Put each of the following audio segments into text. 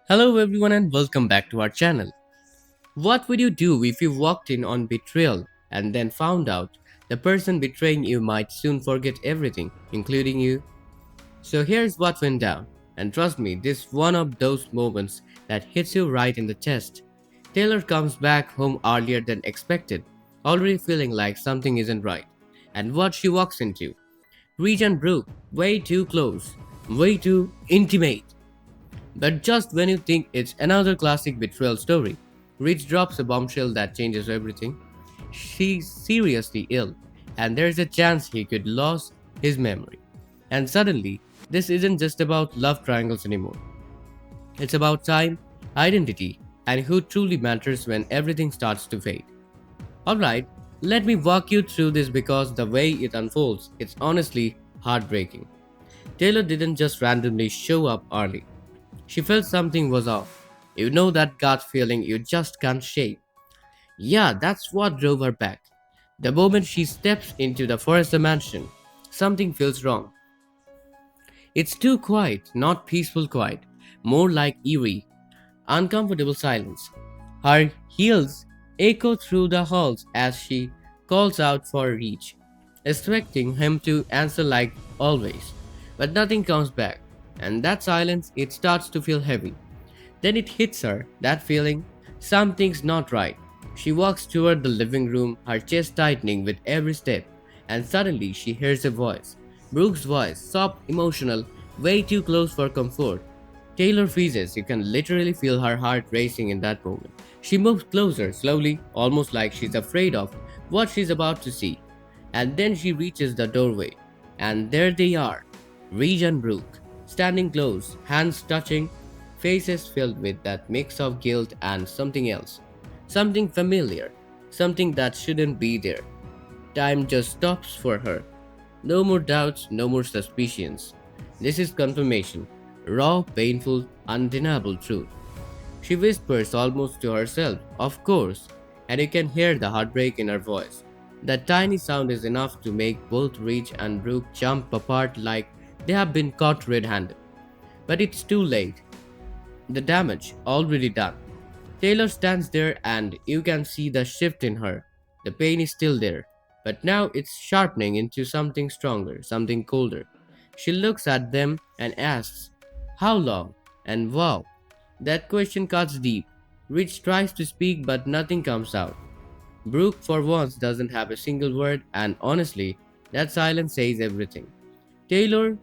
Hello everyone and welcome back to our channel. What would you do if you walked in on betrayal and then found out the person betraying you might soon forget everything, including you? So here's what went down. And trust me, this is one of those moments that hits you right in the chest. Taylor comes back home earlier than expected, already feeling like something isn't right. And what she walks into? Reach and Brooke, way too close, way too intimate. But just when you think it's another classic betrayal story, Rich drops a bombshell that changes everything. She's seriously ill, and there's a chance he could lose his memory. And suddenly, this isn't just about love triangles anymore. It's about time, identity, and who truly matters when everything starts to fade. Alright, let me walk you through this because the way it unfolds, it's honestly heartbreaking. Taylor didn't just randomly show up early. She felt something was off. You know that gut feeling you just can't shake. Yeah, that's what drove her back. The moment she steps into the Forrester mansion, something feels wrong. It's too quiet, not peaceful quiet, more like eerie, uncomfortable silence. Her heels echo through the halls as she calls out for Reach, expecting him to answer like always. But nothing comes back, and that silence it starts to feel heavy. Then it hits her, that feeling, something's not right. She walks toward the living room, her chest tightening with every step, and suddenly she hears a voice. Brooke's voice, soft, emotional, way too close for comfort. Taylor freezes, you can literally feel her heart racing in that moment. She moves closer, slowly, almost like she's afraid of what she's about to see. And then she reaches the doorway, and there they are, Reed and Brooke, standing close, hands touching, faces filled with that mix of guilt and something else. Something familiar, something that shouldn't be there. Time just stops for her. No more doubts, no more suspicions. This is confirmation. Raw, painful, undeniable truth. She whispers almost to herself, of course, and you can hear the heartbreak in her voice. That tiny sound is enough to make both Reach and Brooke jump apart like they have been caught red handed. But it's too late. The damage already done. Taylor stands there and you can see the shift in her. The pain is still there, but now it's sharpening into something stronger, something colder. She looks at them and asks, how long? And wow, that question cuts deep. Rich tries to speak, but nothing comes out. Brooke, for once, doesn't have a single word, and honestly, that silence says everything. Taylor's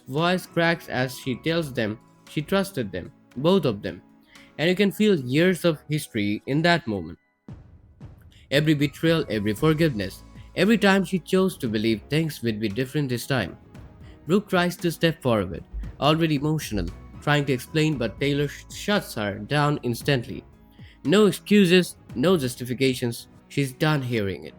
voice cracks as she tells them she trusted them, both of them, and you can feel years of history in that moment. Every betrayal, every forgiveness, every time she chose to believe things would be different this time. Brooke tries to step forward, already emotional, trying to explain, but Taylor shuts her down instantly. No excuses, no justifications, she's done hearing it.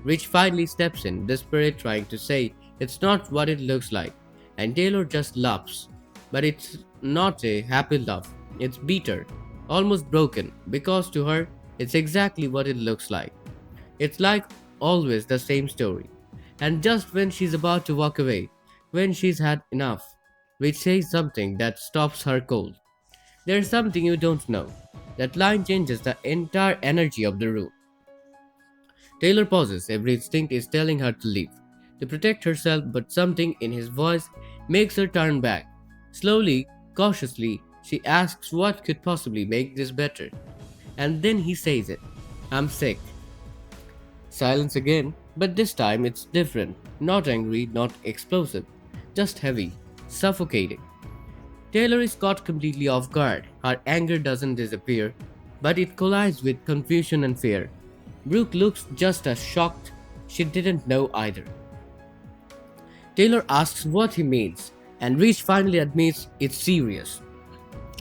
Rich finally steps in, desperate, trying to say it's not what it looks like, and Taylor just laughs. But it's not a happy laugh, it's bitter, almost broken, because to her, it's exactly what it looks like. It's like always the same story. And just when she's about to walk away, when she's had enough, Rich says something that stops her cold. There's something you don't know. That line changes the entire energy of the room. Taylor pauses, every instinct is telling her to leave, to protect herself, but something in his voice makes her turn back. Slowly, cautiously, she asks what could possibly make this better. And then he says it. I'm sick. Silence again, but this time it's different. Not angry, not explosive, just heavy, suffocating. Taylor is caught completely off guard. Her anger doesn't disappear, but it collides with confusion and fear. Brooke looks just as shocked. She didn't know either. Taylor asks what he means, and Reach finally admits it's serious.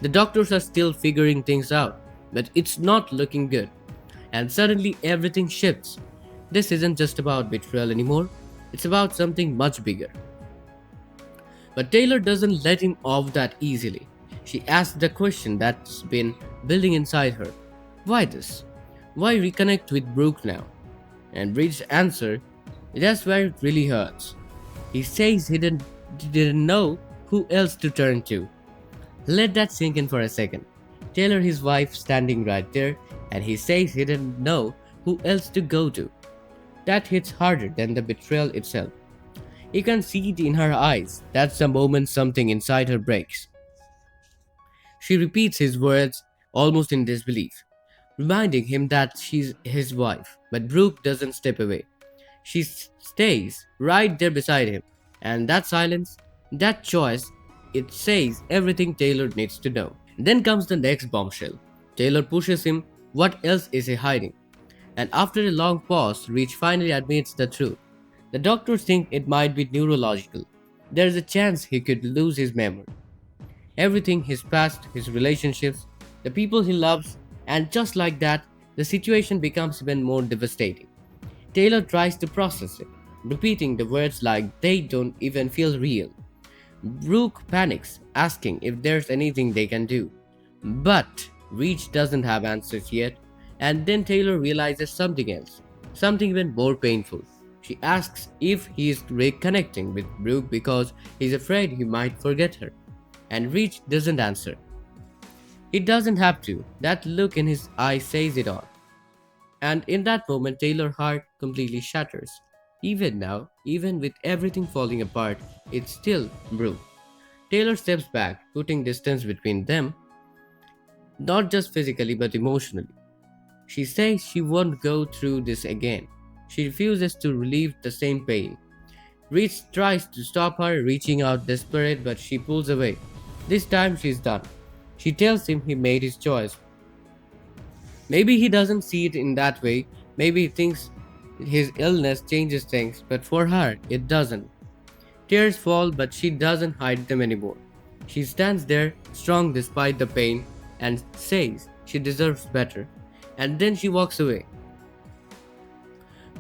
The doctors are still figuring things out, but it's not looking good. And suddenly everything shifts. This isn't just about betrayal anymore, it's about something much bigger. But Taylor doesn't let him off that easily. She asks the question that's been building inside her. Why this? Why reconnect with Brooke now? And Reed's answer, that's where it really hurts. He says he didn't know who else to turn to. Let that sink in for a second. Taylor, his wife, standing right there, and he says he didn't know who else to go to. That hits harder than the betrayal itself. You can see it in her eyes. That's the moment something inside her breaks. She repeats his words almost in disbelief, reminding him that she's his wife. But Brooke doesn't step away. She stays right there beside him. And that silence, that choice, it says everything Taylor needs to know. Then comes the next bombshell. Taylor pushes him. What else is he hiding? And after a long pause, Reach finally admits the truth. The doctors think it might be neurological. There's a chance he could lose his memory. Everything, his past, his relationships, the people he loves, and just like that, the situation becomes even more devastating. Taylor tries to process it, repeating the words like they don't even feel real. Brooke panics, asking if there's anything they can do. But Reach doesn't have answers yet, and then Taylor realizes something else, something even more painful. She asks if he is reconnecting with Brooke because he's afraid he might forget her, and Reach doesn't answer. He doesn't have to. That look in his eye says it all. And in that moment, Taylor's heart completely shatters. Even now, even with everything falling apart, it's still Brooke. Taylor steps back, putting distance between them, not just physically but emotionally. She says she won't go through this again. She refuses to relieve the same pain. Reach tries to stop her, reaching out desperate, but she pulls away. This time she's done. She tells him he made his choice. Maybe he doesn't see it in that way. Maybe he thinks his illness changes things, but for her, it doesn't. Tears fall, but she doesn't hide them anymore. She stands there, strong despite the pain, and says she deserves better. And then she walks away.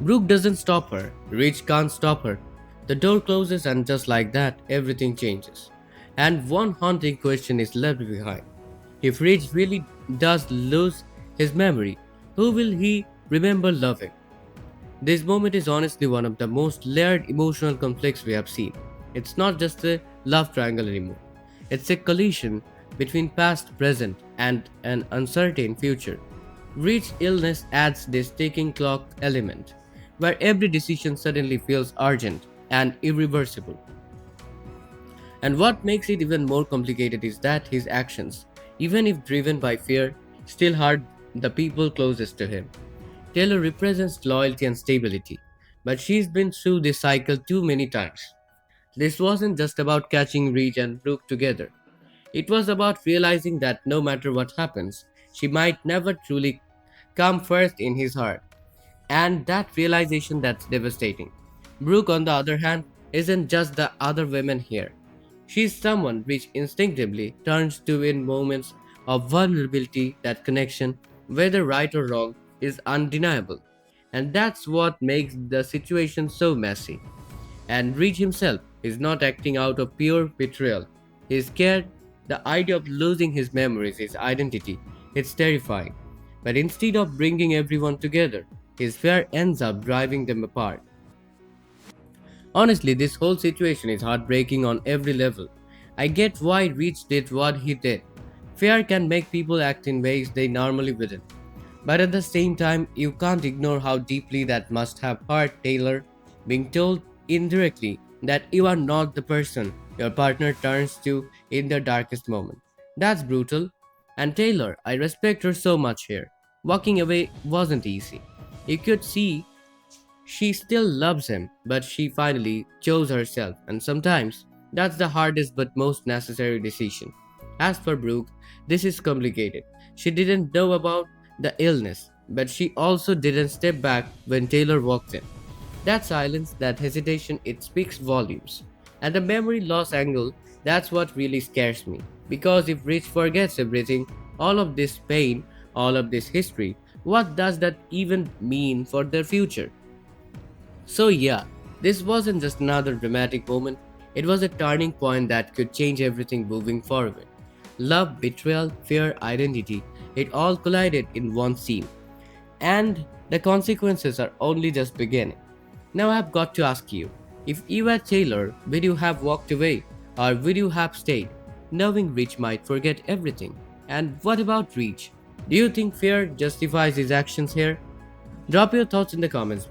Brooke doesn't stop her. Reach can't stop her. The door closes, and just like that, everything changes. And one haunting question is left behind. If Reach really does lose his memory, who will he remember loving? This moment is honestly one of the most layered emotional conflicts we have seen. It's not just a love triangle anymore. It's a collision between past, present, and an uncertain future. Reach's illness adds this ticking clock element, where every decision suddenly feels urgent and irreversible. And what makes it even more complicated is that his actions, even if driven by fear, still hurt the people closest to him. Taylor represents loyalty and stability, but she's been through this cycle too many times. This wasn't just about catching Reach and Brooke together. It was about realizing that no matter what happens, she might never truly come first in his heart. And that realization that's devastating. Brooke, on the other hand, isn't just the other women here. She's someone Reach instinctively turns to in moments of vulnerability. That connection, whether right or wrong, is undeniable. And that's what makes the situation so messy. And Reach himself is not acting out of pure betrayal. He's scared. The idea of losing his memories, his identity, it's terrifying. But instead of bringing everyone together, his fear ends up driving them apart. Honestly, this whole situation is heartbreaking on every level. I get why Reach did what he did. Fear can make people act in ways they normally wouldn't. But at the same time, you can't ignore how deeply that must have hurt Taylor, being told indirectly that you are not the person your partner turns to in their darkest moment. That's brutal. And Taylor, I respect her so much here. Walking away wasn't easy. You could see she still loves him, but she finally chose herself, and sometimes that's the hardest but most necessary decision. As for Brooke, this is complicated. She didn't know about the illness, but she also didn't step back when Taylor walked in. That silence, that hesitation, it speaks volumes. And the memory loss angle, that's what really scares me. Because if Rich forgets everything, all of this pain, all of this history, what does that even mean for their future? So, yeah, this wasn't just another dramatic moment, it was a turning point that could change everything moving forward. Love, betrayal, fear, identity, it all collided in one scene. And the consequences are only just beginning. Now I've got to ask you, if you were Taylor, would you have walked away or would you have stayed? knowing Rich might forget everything? And what about Reach? Do you think fear justifies his actions here? Drop your thoughts in the comments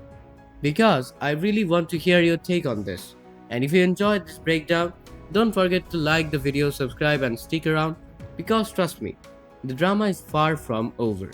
because I really want to hear your take on this. And if you enjoyed this breakdown, don't forget to like the video, subscribe, and stick around because trust me, the drama is far from over.